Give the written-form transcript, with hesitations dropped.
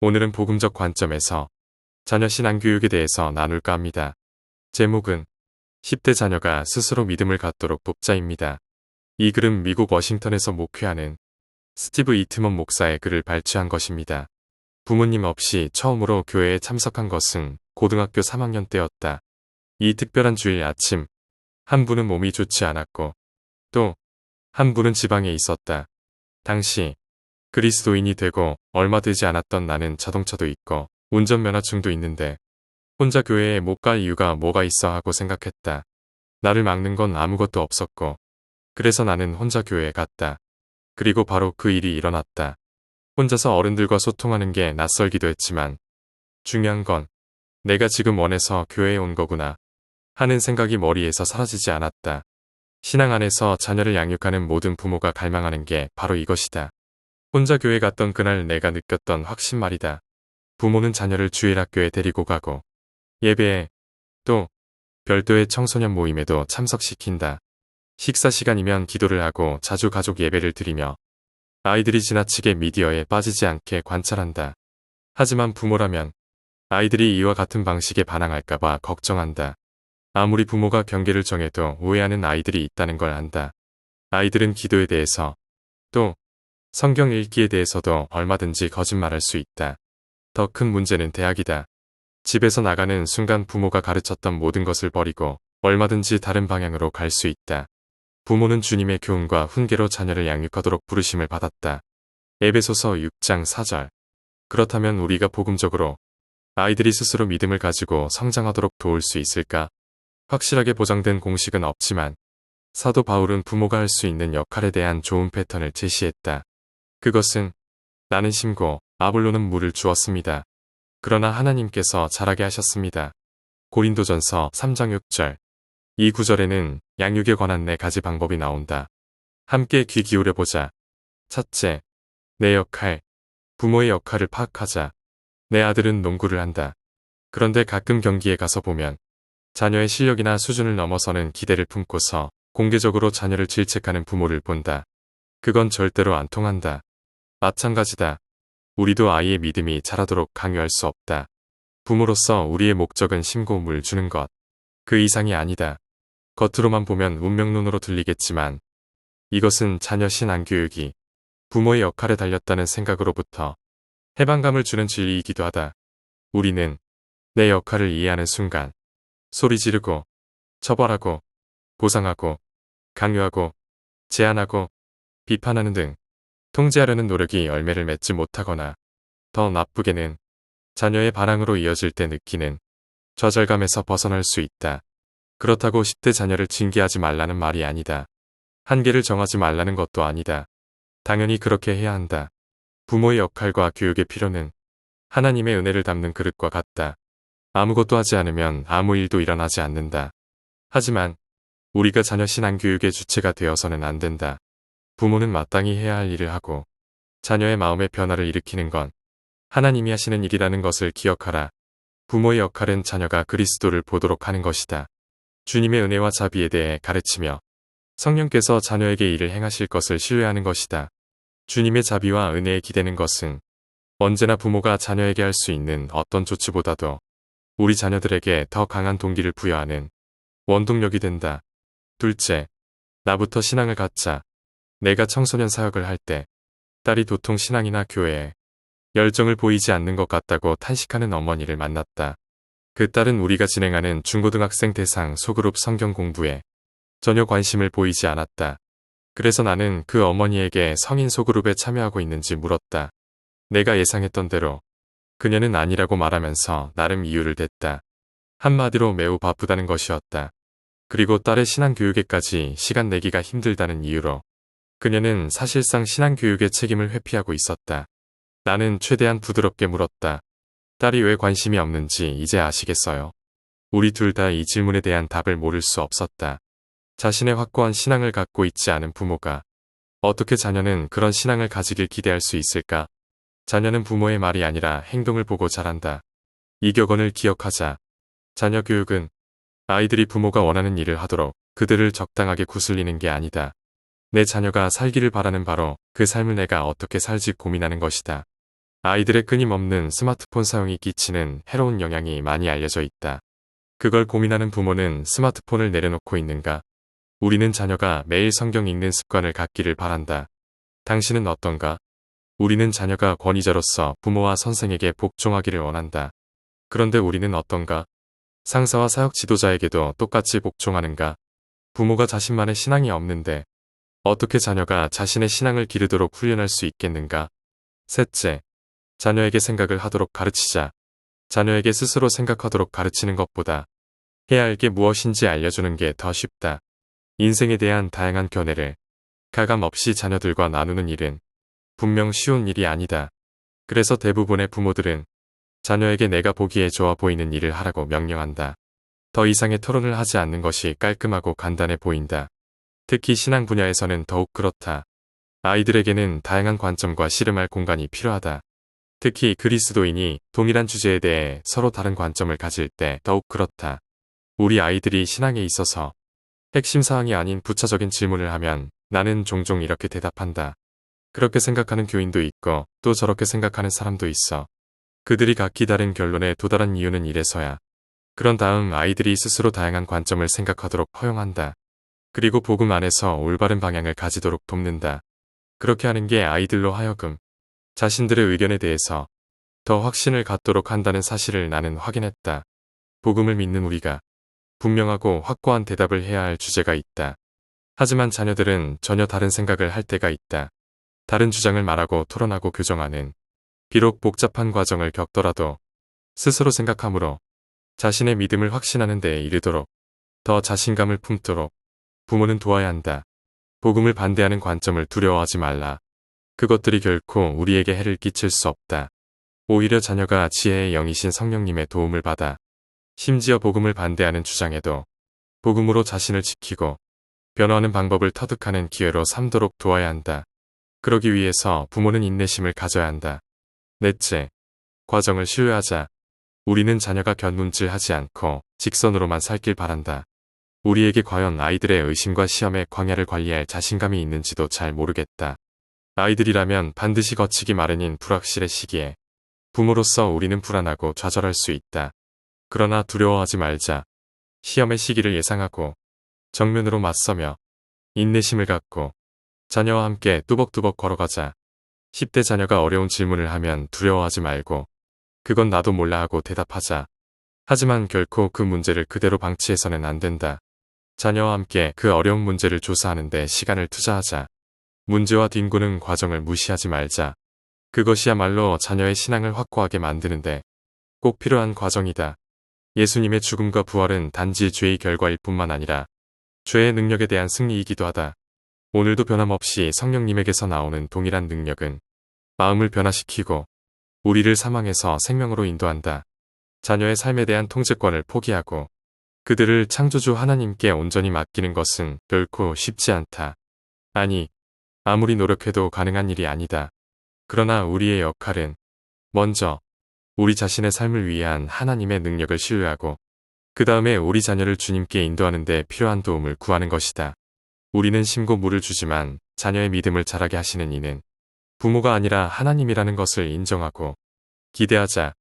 오늘은 복음적 관점에서 자녀 신앙교육에 대해서 나눌까 합니다. 제목은 10대 자녀가 스스로 믿음을 갖도록 돕자입니다. 이 글은 미국 워싱턴에서 목회하는 스티브 이트먼 목사의 글을 발췌한 것입니다. 부모님 없이 처음으로 교회에 참석한 것은 고등학교 3학년 때였다. 이 특별한 주일 아침, 한 분은 몸이 좋지 않았고 또 한 분은 지방에 있었다. 당시 그리스도인이 되고 얼마 되지 않았던 나는 자동차도 있고 운전면허증도 있는데 혼자 교회에 못 갈 이유가 뭐가 있어 하고 생각했다. 나를 막는 건 아무것도 없었고 그래서 나는 혼자 교회에 갔다. 그리고 바로 그 일이 일어났다. 혼자서 어른들과 소통하는 게 낯설기도 했지만 중요한 건 내가 지금 원해서 교회에 온 거구나 하는 생각이 머리에서 사라지지 않았다. 신앙 안에서 자녀를 양육하는 모든 부모가 갈망하는 게 바로 이것이다. 혼자 교회 갔던 그날 내가 느꼈던 확신 말이다. 부모는 자녀를 주일학교에 데리고 가고 예배에 또 별도의 청소년 모임에도 참석시킨다. 식사 시간이면 기도를 하고 자주 가족 예배를 드리며 아이들이 지나치게 미디어에 빠지지 않게 관찰한다. 하지만 부모라면 아이들이 이와 같은 방식에 반항할까봐 걱정한다. 아무리 부모가 경계를 정해도 오해하는 아이들이 있다는 걸 안다. 아이들은 기도에 대해서 또 성경 읽기에 대해서도 얼마든지 거짓말할 수 있다. 더 큰 문제는 대학이다. 집에서 나가는 순간 부모가 가르쳤던 모든 것을 버리고 얼마든지 다른 방향으로 갈 수 있다. 부모는 주님의 교훈과 훈계로 자녀를 양육하도록 부르심을 받았다. 에베소서 6장 4절. 그렇다면 우리가 복음적으로 아이들이 스스로 믿음을 가지고 성장하도록 도울 수 있을까? 확실하게 보장된 공식은 없지만 사도 바울은 부모가 할 수 있는 역할에 대한 좋은 패턴을 제시했다. 그것은 나는 심고 아볼로는 물을 주었습니다. 그러나 하나님께서 자라게 하셨습니다. 고린도전서 3장 6절. 이 구절에는 양육에 관한 4가지 방법이 나온다. 함께 귀 기울여보자. 첫째, 내 역할, 부모의 역할을 파악하자. 내 아들은 농구를 한다. 그런데 가끔 경기에 가서 보면 자녀의 실력이나 수준을 넘어서는 기대를 품고서 공개적으로 자녀를 질책하는 부모를 본다. 그건 절대로 안 통한다. 마찬가지다. 우리도 아이의 믿음이 자라도록 강요할 수 없다. 부모로서 우리의 목적은 심고 물 주는 것. 그 이상이 아니다. 겉으로만 보면 운명론으로 들리겠지만 이것은 자녀 신앙교육이 부모의 역할에 달렸다는 생각으로부터 해방감을 주는 진리이기도 하다. 우리는 내 역할을 이해하는 순간 소리 지르고 처벌하고 보상하고 강요하고 제한하고 비판하는 등 통제하려는 노력이 열매를 맺지 못하거나 더 나쁘게는 자녀의 반항으로 이어질 때 느끼는 좌절감에서 벗어날 수 있다. 그렇다고 10대 자녀를 징계하지 말라는 말이 아니다. 한계를 정하지 말라는 것도 아니다. 당연히 그렇게 해야 한다. 부모의 역할과 교육의 필요는 하나님의 은혜를 담는 그릇과 같다. 아무것도 하지 않으면 아무 일도 일어나지 않는다. 하지만 우리가 자녀 신앙교육의 주체가 되어서는 안 된다. 부모는 마땅히 해야 할 일을 하고 자녀의 마음의 변화를 일으키는 건 하나님이 하시는 일이라는 것을 기억하라. 부모의 역할은 자녀가 그리스도를 보도록 하는 것이다. 주님의 은혜와 자비에 대해 가르치며 성령께서 자녀에게 일을 행하실 것을 신뢰하는 것이다. 주님의 자비와 은혜에 기대는 것은 언제나 부모가 자녀에게 할 수 있는 어떤 조치보다도 우리 자녀들에게 더 강한 동기를 부여하는 원동력이 된다. 둘째, 나부터 신앙을 갖자. 내가 청소년 사역을 할 때 딸이 도통 신앙이나 교회에 열정을 보이지 않는 것 같다고 탄식하는 어머니를 만났다. 그 딸은 우리가 진행하는 중고등학생 대상 소그룹 성경 공부에 전혀 관심을 보이지 않았다. 그래서 나는 그 어머니에게 성인 소그룹에 참여하고 있는지 물었다. 내가 예상했던 대로 그녀는 아니라고 말하면서 나름 이유를 댔다. 한마디로 매우 바쁘다는 것이었다. 그리고 딸의 신앙교육에까지 시간 내기가 힘들다는 이유로 그녀는 사실상 신앙교육의 책임을 회피하고 있었다. 나는 최대한 부드럽게 물었다. 딸이 왜 관심이 없는지 이제 아시겠어요? 우리 둘 다 이 질문에 대한 답을 모를 수 없었다. 자신의 확고한 신앙을 갖고 있지 않은 부모가 어떻게 자녀는 그런 신앙을 가지길 기대할 수 있을까? 자녀는 부모의 말이 아니라 행동을 보고 자란다. 이 격언을 기억하자. 자녀 교육은 아이들이 부모가 원하는 일을 하도록 그들을 적당하게 구슬리는 게 아니다. 내 자녀가 살기를 바라는 바로 그 삶을 내가 어떻게 살지 고민하는 것이다. 아이들의 끊임없는 스마트폰 사용이 끼치는 해로운 영향이 많이 알려져 있다. 그걸 고민하는 부모는 스마트폰을 내려놓고 있는가? 우리는 자녀가 매일 성경 읽는 습관을 갖기를 바란다. 당신은 어떤가? 우리는 자녀가 권위자로서 부모와 선생에게 복종하기를 원한다. 그런데 우리는 어떤가? 상사와 사역 지도자에게도 똑같이 복종하는가? 부모가 자신만의 신앙이 없는데 어떻게 자녀가 자신의 신앙을 기르도록 훈련할 수 있겠는가? 셋째, 자녀에게 생각을 하도록 가르치자. 자녀에게 스스로 생각하도록 가르치는 것보다 해야 할 게 무엇인지 알려주는 게 더 쉽다. 인생에 대한 다양한 견해를 가감 없이 자녀들과 나누는 일은 분명 쉬운 일이 아니다. 그래서 대부분의 부모들은 자녀에게 내가 보기에 좋아 보이는 일을 하라고 명령한다. 더 이상의 토론을 하지 않는 것이 깔끔하고 간단해 보인다. 특히 신앙 분야에서는 더욱 그렇다. 아이들에게는 다양한 관점과 씨름할 공간이 필요하다. 특히 그리스도인이 동일한 주제에 대해 서로 다른 관점을 가질 때 더욱 그렇다. 우리 아이들이 신앙에 있어서 핵심 사항이 아닌 부차적인 질문을 하면 나는 종종 이렇게 대답한다. 그렇게 생각하는 교인도 있고 또 저렇게 생각하는 사람도 있어. 그들이 각기 다른 결론에 도달한 이유는 이래서야. 그런 다음 아이들이 스스로 다양한 관점을 생각하도록 허용한다. 그리고 복음 안에서 올바른 방향을 가지도록 돕는다. 그렇게 하는 게 아이들로 하여금 자신들의 의견에 대해서 더 확신을 갖도록 한다는 사실을 나는 확인했다. 복음을 믿는 우리가 분명하고 확고한 대답을 해야 할 주제가 있다. 하지만 자녀들은 전혀 다른 생각을 할 때가 있다. 다른 주장을 말하고 토론하고 교정하는 비록 복잡한 과정을 겪더라도 스스로 생각함으로 자신의 믿음을 확신하는 데에 이르도록 더 자신감을 품도록 부모는 도와야 한다. 복음을 반대하는 관점을 두려워하지 말라. 그것들이 결코 우리에게 해를 끼칠 수 없다. 오히려 자녀가 지혜의 영이신 성령님의 도움을 받아 심지어 복음을 반대하는 주장에도 복음으로 자신을 지키고 변화하는 방법을 터득하는 기회로 삼도록 도와야 한다. 그러기 위해서 부모는 인내심을 가져야 한다. 넷째, 과정을 신뢰하자. 우리는 자녀가 견눈질하지 않고 직선으로만 살길 바란다. 우리에게 과연 아이들의 의심과 시험의 광야를 관리할 자신감이 있는지도 잘 모르겠다. 아이들이라면 반드시 거치기 마련인 불확실의 시기에 부모로서 우리는 불안하고 좌절할 수 있다. 그러나 두려워하지 말자. 시험의 시기를 예상하고 정면으로 맞서며 인내심을 갖고 자녀와 함께 뚜벅뚜벅 걸어가자. 10대 자녀가 어려운 질문을 하면 두려워하지 말고 그건 나도 몰라 하고 대답하자. 하지만 결코 그 문제를 그대로 방치해서는 안 된다. 자녀와 함께 그 어려운 문제를 조사하는 데 시간을 투자하자. 문제와 뒹구는 과정을 무시하지 말자. 그것이야말로 자녀의 신앙을 확고하게 만드는데 꼭 필요한 과정이다. 예수님의 죽음과 부활은 단지 죄의 결과일 뿐만 아니라 죄의 능력에 대한 승리이기도 하다. 오늘도 변함없이 성령님에게서 나오는 동일한 능력은 마음을 변화시키고 우리를 사망에서 생명으로 인도한다. 자녀의 삶에 대한 통제권을 포기하고 그들을 창조주 하나님께 온전히 맡기는 것은 결코 쉽지 않다. 아니, 아무리 노력해도 가능한 일이 아니다. 그러나 우리의 역할은 먼저 우리 자신의 삶을 위한 하나님의 능력을 신뢰하고 그 다음에 우리 자녀를 주님께 인도하는 데 필요한 도움을 구하는 것이다. 우리는 심고 물을 주지만 자녀의 믿음을 자라게 하시는 이는 부모가 아니라 하나님이라는 것을 인정하고 기대하자.